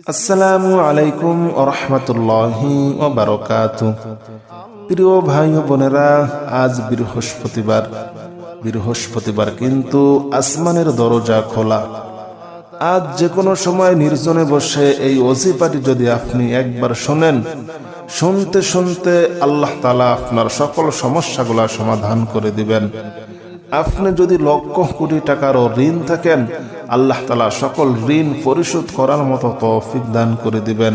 আসসালামু আলাইকুম ওয়া রাহমাতুল্লাহি ওয়া বারাকাতুহু। প্রিয় ভাই ও বোনেরা, আজ বৃহস্পতিবার কিন্তু আসমানের দরজা খোলা। আজ যে কোনো সময় নির্জনে বসে এই ওজিফাটি যদি আপনি একবার শোনেন, শুনতে শুনতে আল্লাহ তাআলা আপনার সকল সমস্যাগুলা সমাধান করে দিবেন। আপনি যদি লক্ষ কোটি টাকারও ঋণ থাকেন, আল্লাহ তাআলা সকল ঋণ পরিশোধ করার মতো তৌফিক দান করে দিবেন।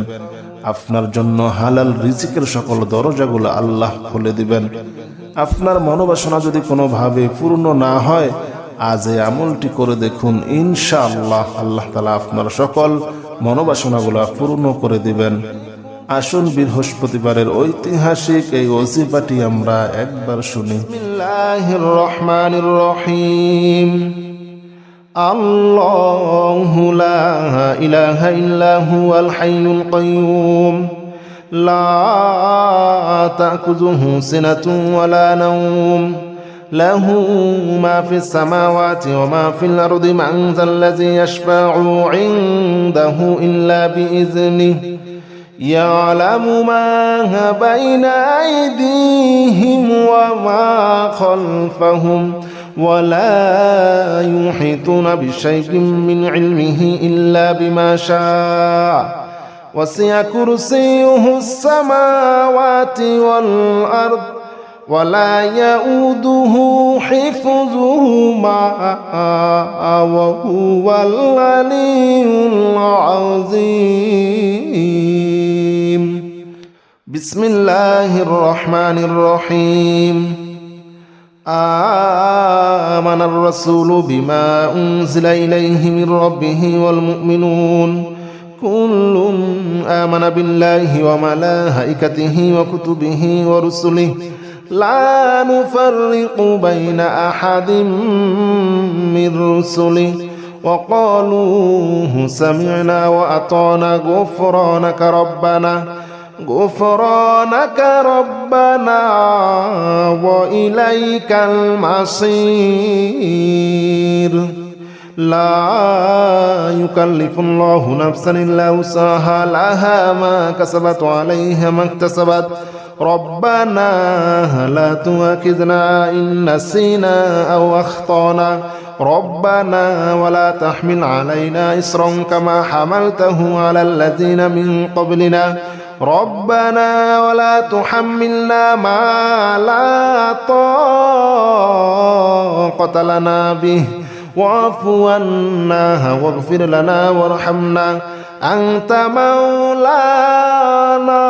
আপনার জন্য হালাল রিজিকের সকল দরজাগুলো আল্লাহ খুলে দিবেন। আপনার মনোবাসনা যদি কোনোভাবে পূর্ণ না হয়, আজ এই আমলটি করে দেখুন, ইনশাআল্লাহ আল্লাহ তাআলা আপনার সকল মনোবাসনাগুলো পূর্ণ করে দিবেন। আসুন বৃহস্পতিবারের ঐতিহাসিক এই ওজিফাটি আমরা একবার শুনি। বিসমিল্লাহির রহমানির রহিম। আল্লাহু লা ইলাহা ইল্লা হুয়াল হাইয়ুল কাইয়্যুম লা তা'খুযুহু সিনাতুন ওয়া লা নাওম লাহু মা ফিস সামাওয়াতি ওয়া মা ফিল আরদি মান যাল্লাযী ইয়াশফা'ু 'ইনদাহু ইল্লা বিইযনিহি يعلم ما بين أيديهم وما خلفهم ولا يحيطون بشيء من علمه إلا بما شاء وسع كرسيه السماوات والأرض ولا يؤوده حفظهما وهو العلي العظيم. بسم الله الرحمن الرحيم. آمن الرسول بما أنزل إليه من ربه والمؤمنون كل آمن بالله وملائكته وكتبه ورسله لا نفرق بين أحد من رسله وقالوا سمعنا وأطعنا غفرانك ربنا وإليك المصير. لا يكلف الله نفسا إلا وسعها لها ما كسبت وعليها ما اكتسبت ربنا لا تؤاخذنا إن نسينا أو أخطأنا ربنا ولا تحمل علينا إصرا كما حملته على الذين من قبلنا ربنا ولا تحملنا ما لا طاقة لنا به واعف عنا واغفر لنا وارحمنا أنت مولانا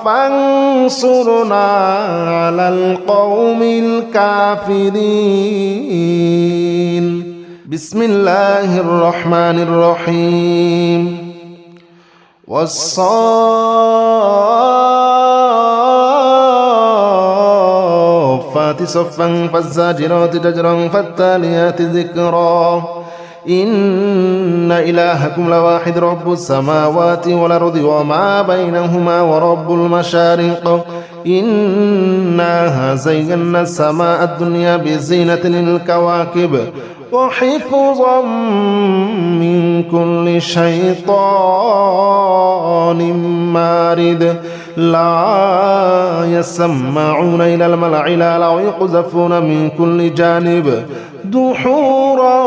فانصرنا على القوم الكافرين. بسم الله الرحمن الرحيم. والصافات صفا فالزاجرات زجرا فالتاليات ذكرا إن إلهكم لواحد رب السماوات والأرض وما بينهما ورب المشارق إنا زينا السماء الدنيا بزينة للكواكب وحفظا من كل شيطان مارد لا يسمعون إلى الملأ الأعلى ويقذفون من كل جانب دحورا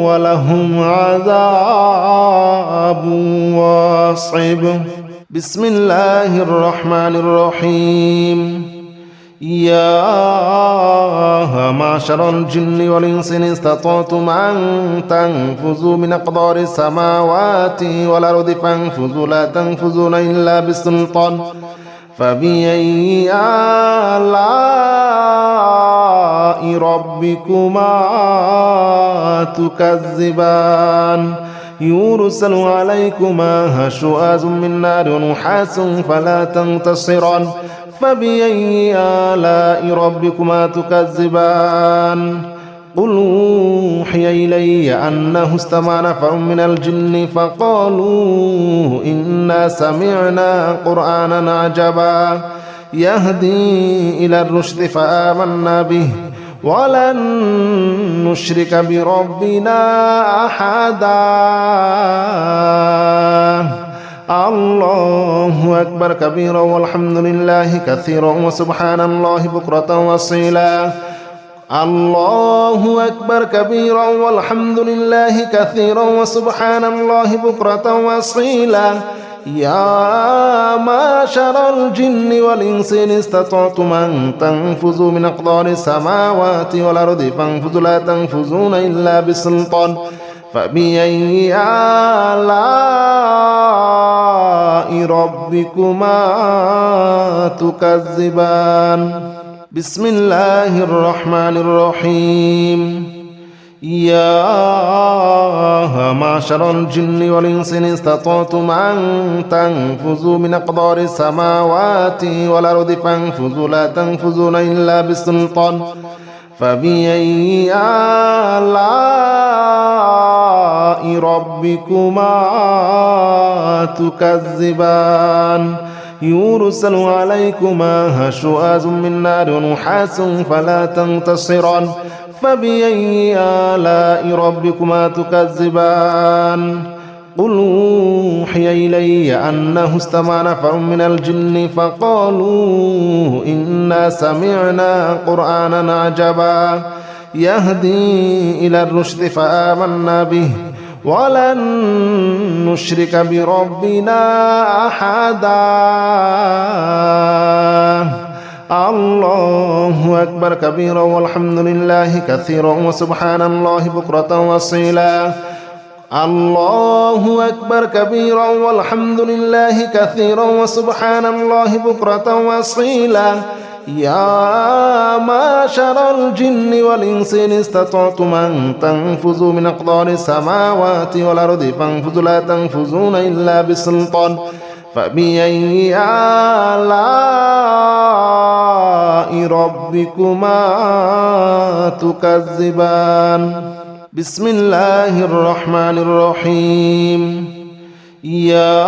ولهم عذاب واصب. بسم الله الرحمن الرحيم. يا معشر الجن والإنس إن استطعتم أن تنفذوا من أقدار السماوات والأرض فانفذوا لا تنفذون إلا بسلطان فبأي آلاء ربكما تكذبان يرسل عليكما شواظ من نار ونحاس فلا تنتصران فبأي آلاء ربكما تكذبان قل أوحي إلي أنه استمع نفر من الجن فقالوا إنا سمعنا قرآنا عجبا يهدي إلى الرشد فآمنا به ولن نشرك بربنا أحدا أكبر كبيرا والحمد لله كثيرا وسبحان الله بكرة وأصيلا الله أكبر كبيرا والحمد لله كثيرا وسبحان الله بكرة وأصيلا يا معشر الجن والإنس إن استطعتم أن تنفذوا من أقطار السماوات والأرض فانفذوا لا تنفذون إلا بسلطان فبأي آلاء ربكما تكذبان بسم الله الرحمن الرحيم يا معشر الجن والإنس إن استطعتم أن تنفذوا من أقطار السماوات والأرض فانفذوا لا تنفذون إلا بسلطان فبأي آلاء ربكما تكذبان يرسل عليكما شواظ من نار ونحاس فلا تنتصران فبأي آلاء ربكما تكذبان قل أوحي إلي أنه استمع نفر من الجن فقالوا إنا سمعنا قرآنا عجبا يهدي إلى الرشد فآمنا به ولن نشرك بربنا أحدا الله أكبر كبيرا والحمد لله كثيرا وسبحان الله بكرة وأصيلا الله أكبر كبيرا والحمد لله كثيرا وسبحان الله بكرة وأصيلا يا معشر الجن والإنس إن استطعتم أن تنفذوا من أقطار السماوات والأرض فانفذوا لا تنفذون إلا بسلطان فبأي آلاء ربكما تكذبان بسم الله الرحمن الرحيم يا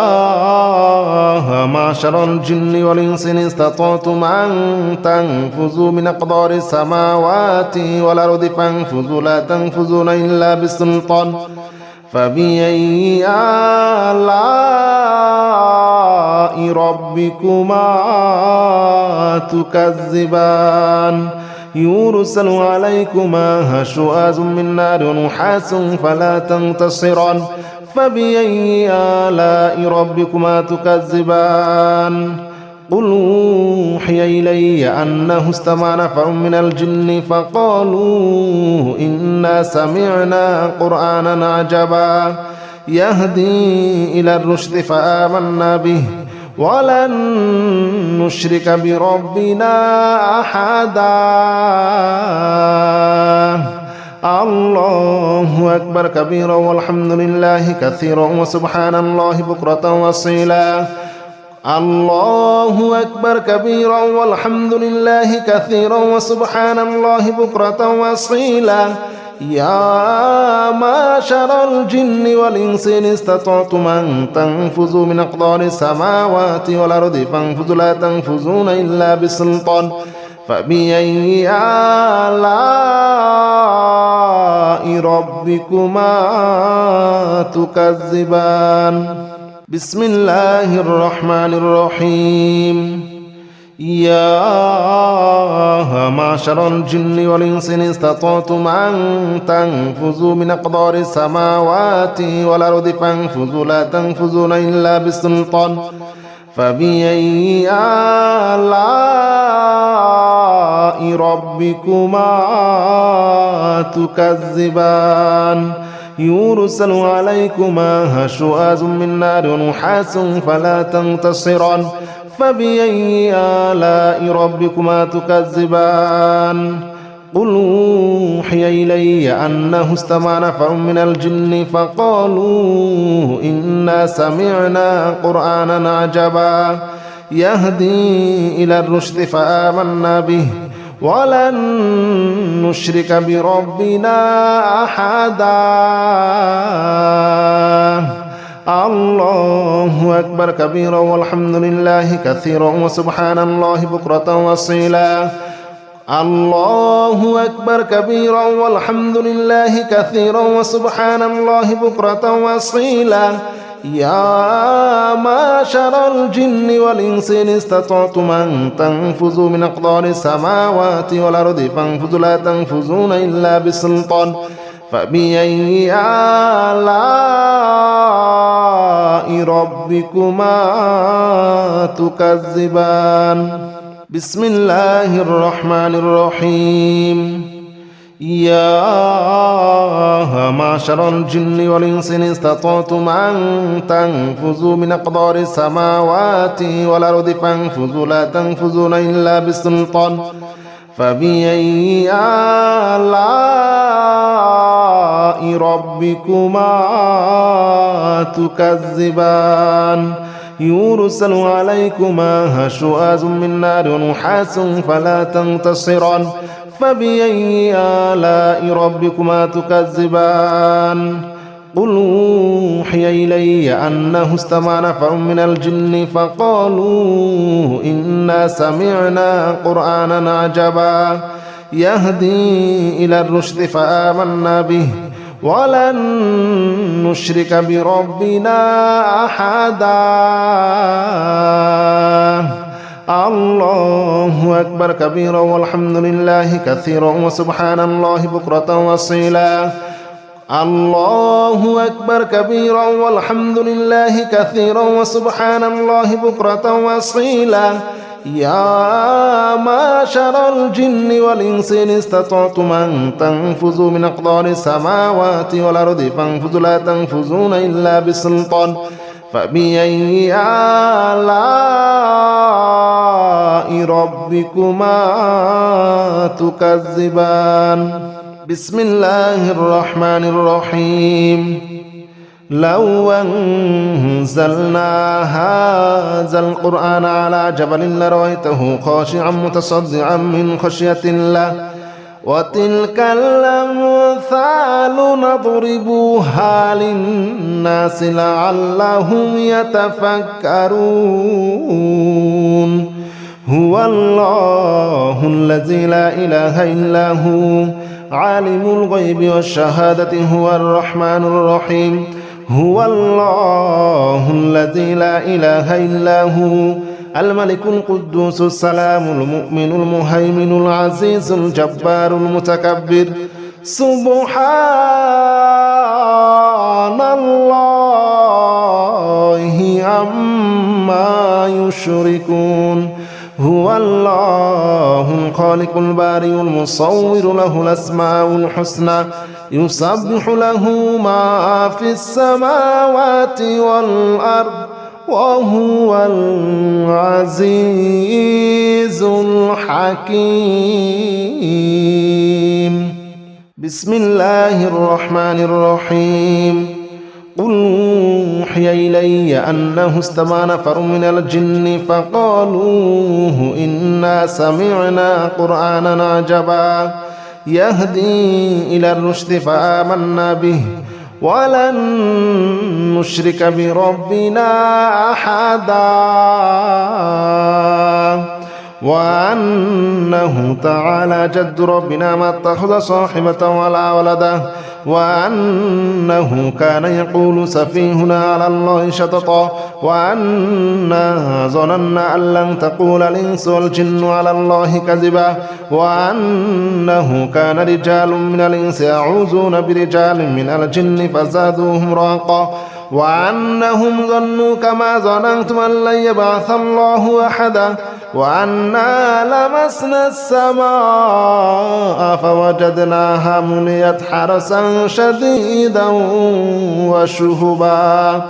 معشر الجن والإنس إن استطعتم أن تنفذوا من أقطار السماوات والأرض فانفذوا لا تنفذون إلا بسلطان فبأي آلاء ربكما تكذبان يرسل عليكما شواظ من نار ونحاس فلا تنتصران فبأي آلاء ربكما تكذبان قل أوحي إلي أنه استمع نفر من الجن فقالوا إنا سمعنا قرآنا عجبا يهدي إلى الرشد فآمنا به ولن نشرك بربنا أحدا الله أكبر كبيرا والحمد لله كثيرا وسبحان الله بكرة وأصيلا الله أكبر كبيرا والحمد لله كثيرا وسبحان الله بكرة وأصيلا يا معشر الجن والإنس إن استطعتم أن تنفذوا من أقطار السماوات والأرض فانفذوا لا تنفذون إلا بسلطان فبأي آلاء ربكما تكذبان بسم الله الرحمن الرحيم يا معشر الجن والإنس إن استطعتم أن تنفذوا من أقطار السماوات والأرض فانفذوا لا تنفذون إلا بسلطان فبأي آلاء ربكما تكذبان يرسل عليكما شواظ من نار ونحاس فلا تنتصران فبأي آلاء ربكما تكذبان قل أوحي إلي أنه استمع نفر من الجن فقالوا إنا سمعنا قرآنا عجبا يهدي إلى الرشد فآمنا به ولن نشرك بربنا أحدا الله أكبر كبيرا والحمد لله كثيرا وسبحان الله بكرة وأصيلا الله أكبر كبيرا والحمد لله كثيرا وسبحان الله بكرة وأصيلا يا معشر الجن والإنس إن استطعتم أن تنفذوا من أقطار السماوات والأرض فانفذوا لا تنفذون إلا بسلطان فبأي آلاء ربكما تكذبان بسم الله الرحمن الرحيم يا معشر الجن والإنس إن استطعتم أن تنفذوا من أقطار السماوات والأرض فانفذوا لا تنفذون إلا بسلطان فبأي آلاء ربكما تكذبان يرسل عليكما شواظ من نار ونحاس فلا تنتصران فبأي آلاء ربكما تكذبان قل أوحي إلي أنه استمع نفر من الجن فقالوا إنا سمعنا قرآنا عجبا يهدي إلى الرشد فآمنا به ولن نشرك بربنا أحدا الله أكبر كبيرا والحمد لله كثيرا وسبحان الله بكرة وأصيلا الله أكبر كبيرا والحمد لله كثيرا وسبحان الله بكرة وأصيلا يا معشر الجن والإنس إن استطعتم أن تنفذوا من أقطار السماوات والأرض فانفذوا لا تنفذون إلا بسلطان فبأي آلاء ربكما تكذبان بسم الله الرحمن الرحيم لو أنزلنا هذا القرآن على جبل لرأيته خاشعا متصدعا من خشية الله وتلك الأمثال نضربها للناس لعلهم يتفكرون هو الله الذي لا إله إلا هو عالم الغيب والشهادة هو الرحمن الرحيم هو الله الذي لا إله إلا هو الملك القدوس السلام المؤمن المهيمن العزيز الجبار المتكبر سبحان الله عما يشركون هو الله الخالق البارئ المصور له الأسماء الحسنى يسبح له ما في السماوات والأرض وهو العزيز الحكيم بسم الله الرحمن الرحيم قل أوحي إلي أنه استمع نفر من الجن فقالوا إنا سمعنا قرآنا عجبا يهدي إلى الرشد فآمنا به ولن نشرك بربنا أحدا وأنه تعالى جد ربنا ما اتخذ صاحبة ولا ولدا وأنه كان يقول سفيهنا على الله شططا وأنا ظننا أن لن تقول الإنس والجن على الله كذبا وأنه كان رجال من الإنس يعوذون برجال من الجن فزادوهم رهقا وأنهم ظنوا كما ظننتم أن لن يبعث الله أحدا وأنا لمسنا السماء فوجدناها مليت حرسا شديدا وشهبا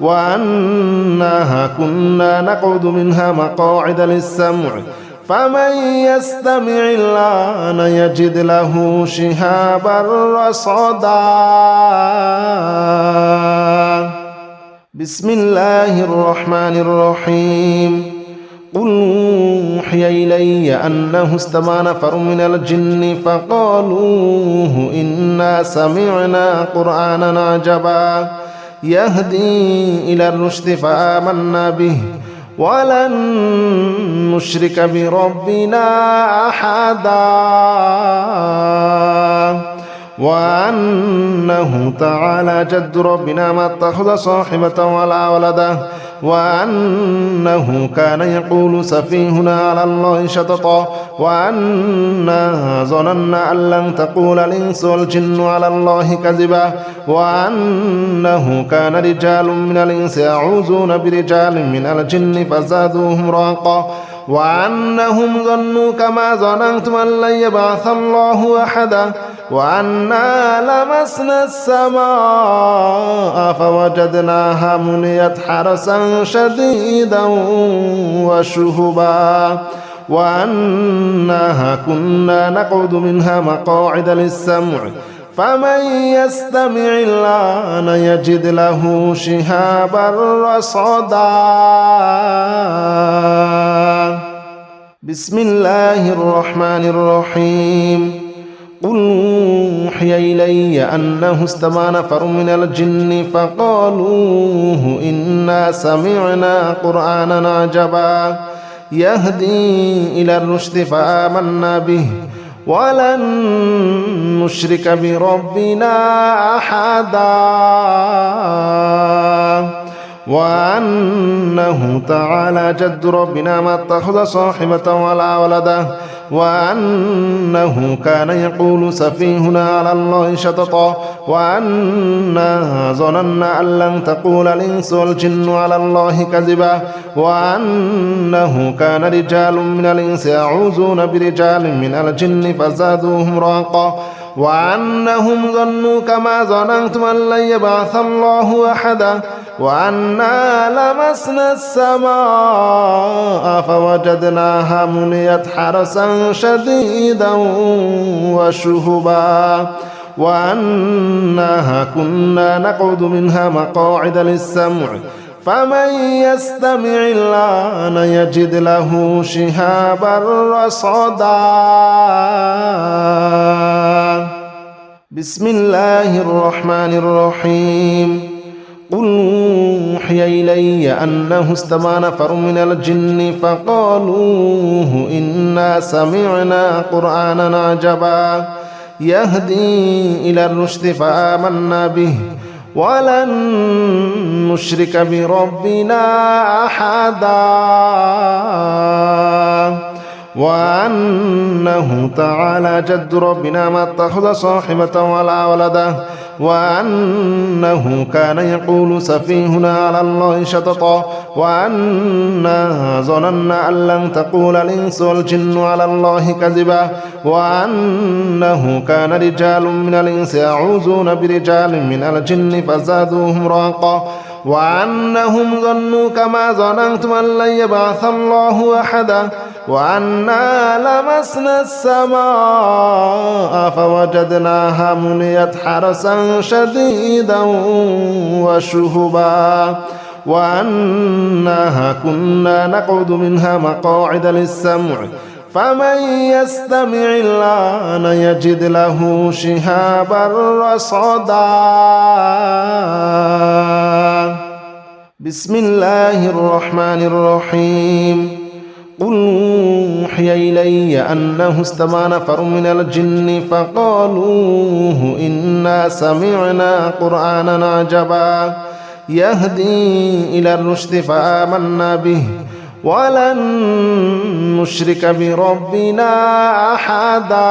وأنها كنا نقعد منها مقاعد للسمع فمن يستمع الآن يجد له شهابا رصدا بسم الله الرحمن الرحيم قل أوحي إلي أنه استمع نفر من الجن فقالوا إنا سمعنا قرآنا عجبا يهدي إلى الرشد فآمنا به ولن نشرك بربنا أحدا وأنه تعالى جد ربنا ما اتخذ صاحبة ولا ولده وأنه كان يقول سفيهنا على الله شططا وأنا ظننا أن لن تقول الإنس والجن على الله كذبا وأنه كان رجال من الإنس يعوذون برجال من الجن فزادوهم رهقا وأنهم ظنوا كما ظننتم أن لن يبعث الله أحدا وأنا لمسنا السماء فوجدناها مليت حرسا شديدا وشهبا وأنها كنا نقعد منها مقاعد للسمع فمن يستمع الآن يجد له شهابا رصدا. بسم الله الرحمن الرحيم. قل أوحي إلي أنه استمع نفر من الجن فقالوا إنا سمعنا قرآنا عجبا يهدي إلى الرشد فآمنا به ولن نشرك بربنا أحدا وأنه تعالى جد ربنا ما اتخذ صاحبة ولا ولده وأنه كان يقول سفيهنا على الله شططا وأنا ظننا أن لن تقول الإنس والجن على الله كذبا وأنه كان رجال من الإنس يعوذون برجال من الجن فزادوهم رهقا وأنهم ظنوا كما ظننتم أن لن يبعث الله أحدا وأنا لمسنا السماء فوجدناها مليت حرسا شديدا وشهبا وأنها كنا نقعد منها مقاعد للسمع فمن يستمع الآن يجد له شهابا رصدا. بسم الله الرحمن الرحيم. قل أوحي إلي أنه استمع نفر من الجن فقالوا إنا سمعنا قرآنا عجبا يهدي إلى الرشد فآمنا به ولن نشرك بربنا أحدا وأنه تعالى جد ربنا ما اتخذ صاحبة ولا ولده وأنه كان يقول سفيهنا على الله شططا وأنا ظننا أن لن تقول الإنس والجن على الله كذبا وأنه كان رجال من الإنس يعوذون برجال من الجن فزادوهم رهقا وأنهم ظنوا كما ظننتم أن لن يبعث الله أحدا وأنا لمسنا السماء فوجدناها مليت حرسا شديدا وشهبا وأنها كنا نقعد منها مقاعد للسمع فمن يستمع الآن يجد له شهابا رصدا. بسم الله الرحمن الرحيم. قل أوحي إلي أنه استمع نفر من الجن فقالوا إنا سمعنا قرآنا عجبا يهدي إلى الرشد فآمنا به ولن نشرك بربنا أحدا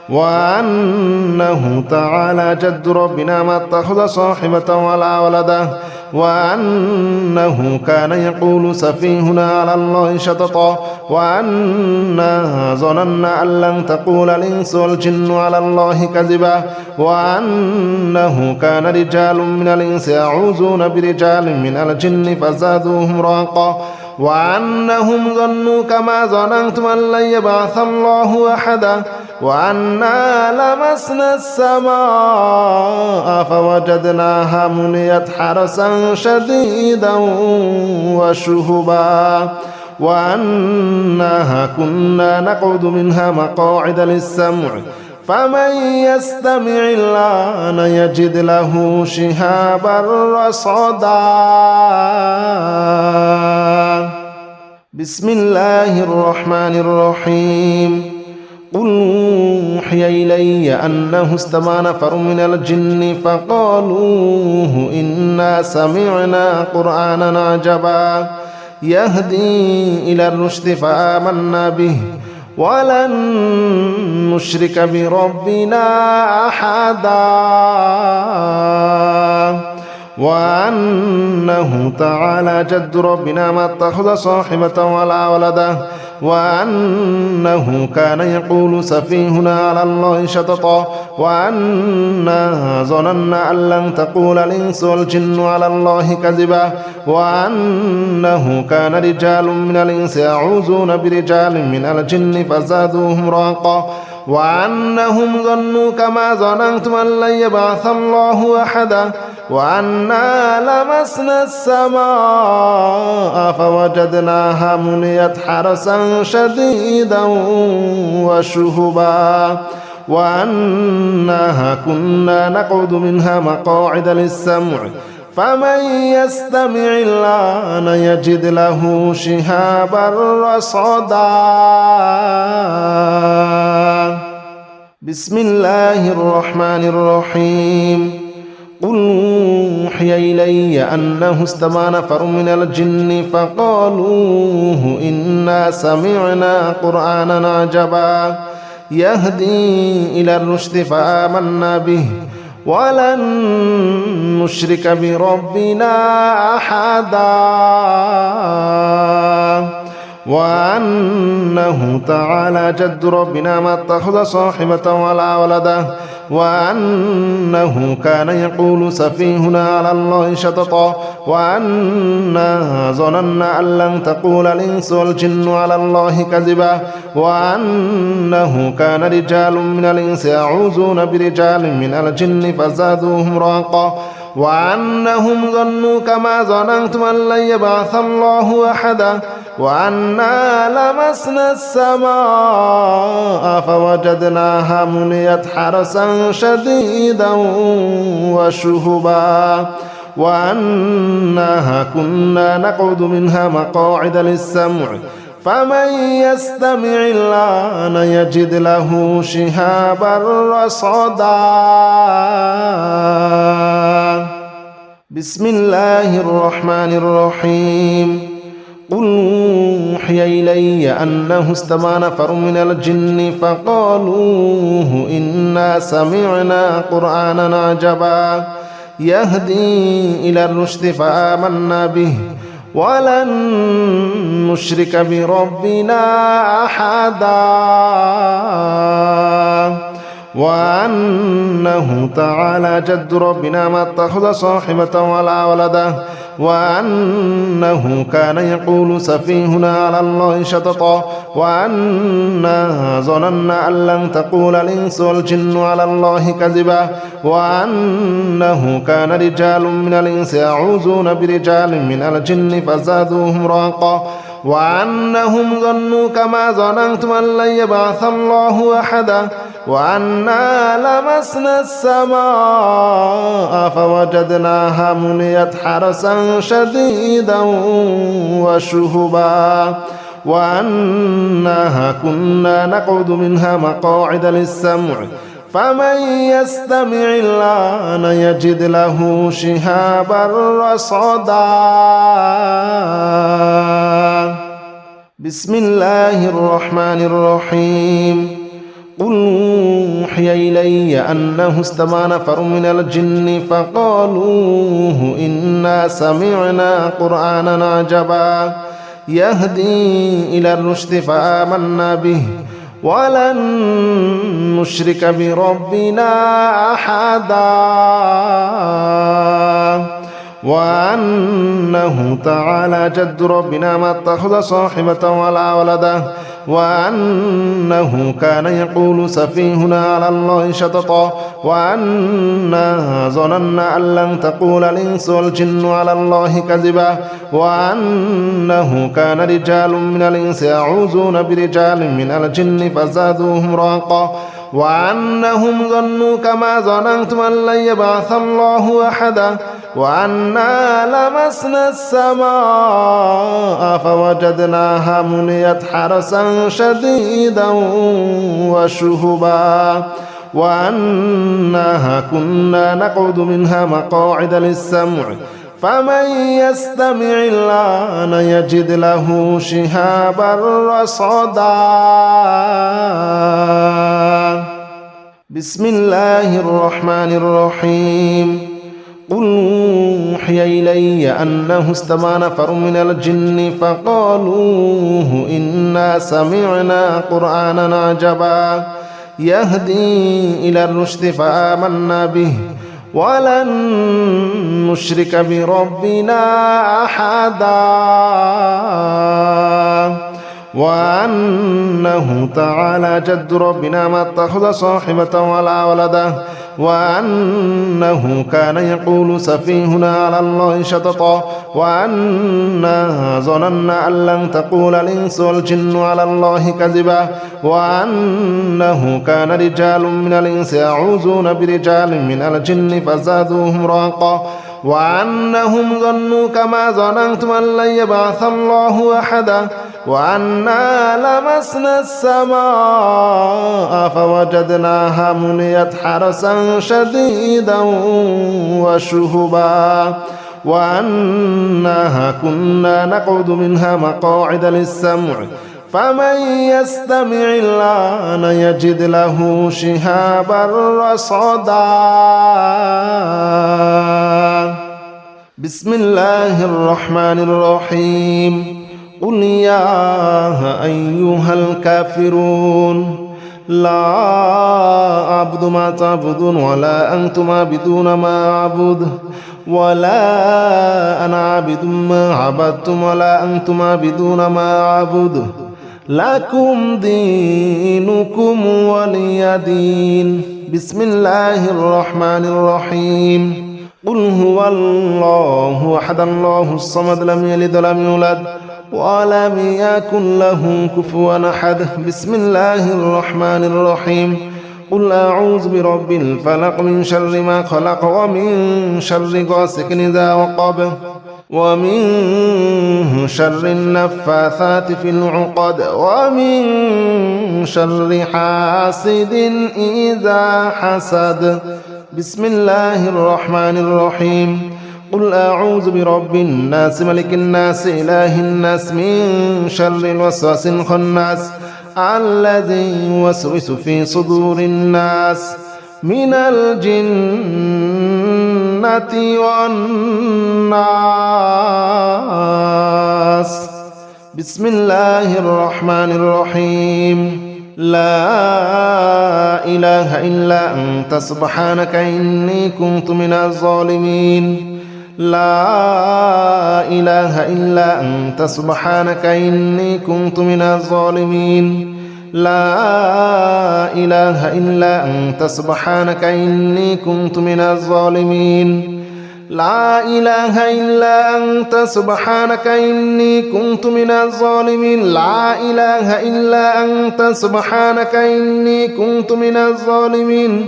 وأنه تعالى جد ربنا ما اتخذ صاحبة ولا ولده وأنه كان يقول سفيهنا على الله شططا وأنا ظننا أن لن تقول الإنس والجن على الله كذبا وأنه كان رجال من الإنس يعوذون برجال من الجن فزادوهم رهقا وأنهم ظنوا كما ظننتم أن لن يبعث الله أحدا وأنا لمسنا السماء فوجدناها مليت حرسا شديدا وشهبا وأنها كنا نقعد منها مقاعد للسمع فمن يستمع الآن يجد له شهابا رصدا. بسم الله الرحمن الرحيم. قل أوحي إلي أنه استمع نفر من الجن فقالوا إنا سمعنا قرآنا عجبا يهدي إلى الرشد فآمنا به ولن نشرك بربنا أحدا وأنه تعالى جد ربنا ما اتخذ صاحبة ولا ولدا وأنه كان يقول سفيهنا على الله شططا وأنا ظننا أن لن تقول الإنس والجن على الله كذبا وأنه كان رجال من الإنس يعوذون برجال من الجن فزادوهم رهقا وأنهم ظنوا كما ظننتم أن لن يبعث الله أحدا وأنا لمسنا السماء فوجدناها مليت حرسا شديدا وشهبا وأنها كنا نقعد منها مقاعد للسمع فمن يستمع الآن يجد له شهابا رصدا بسم الله الرحمن الرحيم قل أوحي إلي أنه استمع نفر من الجن فقالوا إنا سمعنا قرآنا عجبا يهدي إلى الرشد فآمنا به ولن نشرك بربنا أحدا وأنه تعالى جد ربنا ما اتخذ صاحبة ولا ولدا وأنه كان يقول سفيهنا على الله شططا وأنا ظننا أن لن تقول الإنس والجن على الله كذبا وأنه كان رجال من الإنس يعوذون برجال من الجن فزادوهم رهقا وأنهم ظنوا كما ظننتم أن لن يبعث الله أحدا وأنا لمسنا السماء فوجدناها مليت حرسا شديدا وشهبا وأنها كنا نقعد منها مقاعد للسمع فمن يستمع الآن يجد له شهابا رصدا بسم الله الرحمن الرحيم قل أوحي إلي أنه استمع نفر من الجن فقالوا إنا سمعنا قرآنا عجبا يهدي إلى الرشد فآمنا به ولن نشرك بربنا أحدا وأنه تعالى جد ربنا ما اتخذ صاحبة ولا ولدا وأنه كان يقول سفيهنا على الله شططا وأنا ظننا أن لن تقول الإنس والجن على الله كذبا وأنه كان رجال من الإنس يعوذون برجال من الجن فزادوهم رهقا وأنهم ظنوا كما ظننتم أن لن يبعث الله أحدا وأنا لمسنا السماء فوجدناها مليت حرسا شديدا وشهبا وأنها كنا نقعد منها مقاعد للسمع فمن يستمع الآن يجد له شهابا رصدا بسم الله الرحمن الرحيم قل أوحي إلي أنه استمع نفر من الجن فقالوا إنا سمعنا قرآنا عجبا يهدي إلى الرشد فآمنا به ولن نشرك بربنا أحدا وأنه تعالى جد ربنا ما اتخذ صاحبة ولا ولدا وأنه كان يقول سفيهنا على الله شططا وأنا ظننا أن لن تقول الإنس والجن على الله كذبا وأنه كان رجال من الإنس يعوذون برجال من الجن فزادوهم رهقا وأنهم ظنوا كما ظننتم أن لن يبعث الله أحدا وأنا لمسنا السماء فوجدناها مليت حرسا شديدا وشهبا وأنها كنا نقعد منها مقاعد للسمع فمن يستمع الآن يجد له شهابا رصدا. بسم الله الرحمن الرحيم. قل أوحي إلي أنه استمع نفر من الجن فقالوا إنا سمعنا قرآنا عجبا يهدي إلى الرشد فآمنا به ولن نشرك بربنا أحدا وأنه تعالى جد ربنا ما اتخذ صاحبة ولا ولدا وأنه كان يقول سفيهنا على الله شططا وأنا ظننا أن لن تقول الإنس والجن على الله كذبا وأنه كان رجال من الإنس يعوذون برجال من الجن فزادوهم رهقا وأنهم ظنوا كما ظننتم أن لن يبعث الله أحدا وأنا لمسنا السماء فوجدناها مليت حرسا شديدا وشهبا وأنها كنا نقعد منها مقاعد للسمع فمن يستمع الآن يجد له شهابا رصدا. بسم الله الرحمن الرحيم. قل يا أيها الكافرون لا أعبد ما تعبدون ولا أنتم عابدون ما أعبد ولا أنا عابد ما عبدتم ولا أنتم عابدون ما أعبد لكم دينكم ولي دين. بسم الله الرحمن الرحيم. قل هو الله أحد الله الصمد لم يلد ولم يولد ولم يكن له كفوا أحد. بسم الله الرحمن الرحيم. قل أعوذ برب الفلق من شر ما خلق ومن شر غاسق إذا وقب ومن شر النفاثات في العقد ومن شر حاسد إذا حسد. بسم الله الرحمن الرحيم. قل أعوذ برب الناس ملك الناس إله الناس من شر الوسواس الخناس الذي يوسوس في صدور الناس من الجنة والناس. بسم الله الرحمن الرحيم. لا إله إلا أنت سبحانك إني كنت من الظالمين. لا إله إلا أنت سبحانك إني كنت من الظالمين. لا إله إلا أنت سبحانك إني كنت من الظالمين. لا إله إلا أنت سبحانك إني كنت من الظالمين. لا إله إلا أنت سبحانك إني كنت من الظالمين.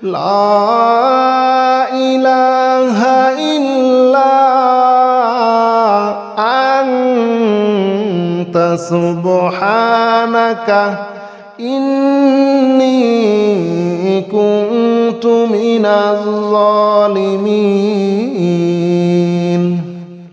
لا إله إلا أنت سبحانك إني كنت من الظالمين.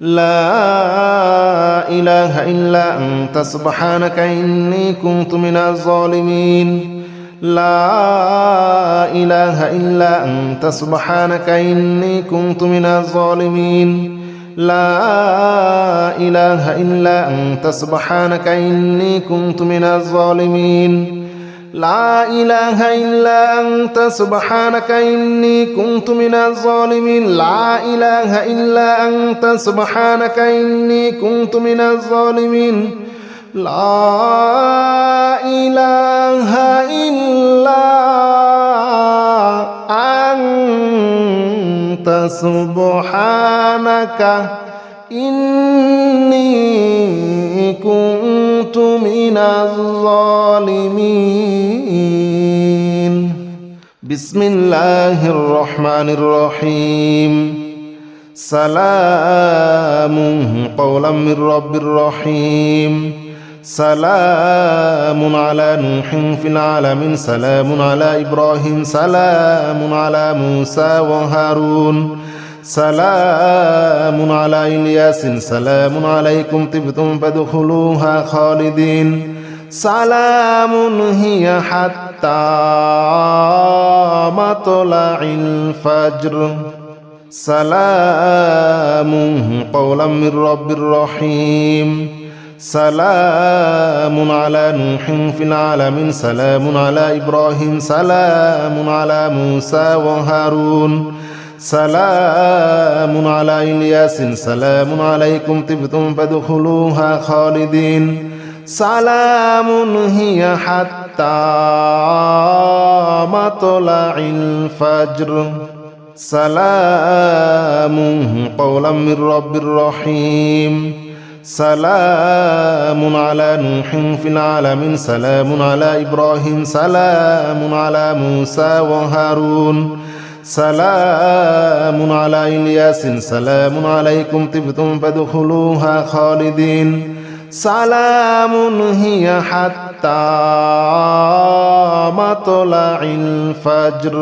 لا إله إلا أنت سبحانك إني كنت من الظالمين. لا إله إلا أنت سبحانك إني كنت من الظالمين. لا إله إلا أنت سبحانك إني كنت من الظالمين. لا إله إلا أنت سبحانك إني كنت من الظالمين. لا إله إلا أنت سبحانك إني كنت من الظالمين. لا إله إلا أنت سبحانك إني كنت من الظالمين. বিসমিল্লাহির রহমানির রহিম সালামুন কওলাম মির রাব্বির রহিম সালামুন আলা নূহিন ফিল আলামিন সালামুন আলা ইব্রাহিম সালামুন আলা মূসা ওয়া হারুন সালামুন আলা ইলিয়াসিন সালামুন আলাইকুম তিবতুম ফাদখুলুহা খালিদিন সালামুন হিয়া হাত্তা মাতলাইল ফাজর সালামুন কওলাম মির রাব্বির রহিম সালামুন আলা নূহিন ফিল আলামিন সালামুন আলা ইব্রাহিম সালামুন আলা মূসা ওয়া হারুন সালামুন আলা ইলিয়াসিন সালামুন আলাইকুম তিবতুম ফাদখুলুহা খালিদিন সালামুন হিয়া হাত্তা মাতলাইল ফাজর সালামুন কওলাম মির রাব্বির রহিম সালামুন আলা নূহিন ফিল আলামিন সালামুন আলা ইব্রাহিম সালামুন আলা মূসা ওয়া হারুন সালামুন আলা ইলিয়াসিন সালামুন আলাইকুম তিবতুম ফাদখুলুহা খালিদিন সালামুন হিয়া হাত্তা মাতলাইল ফাজর।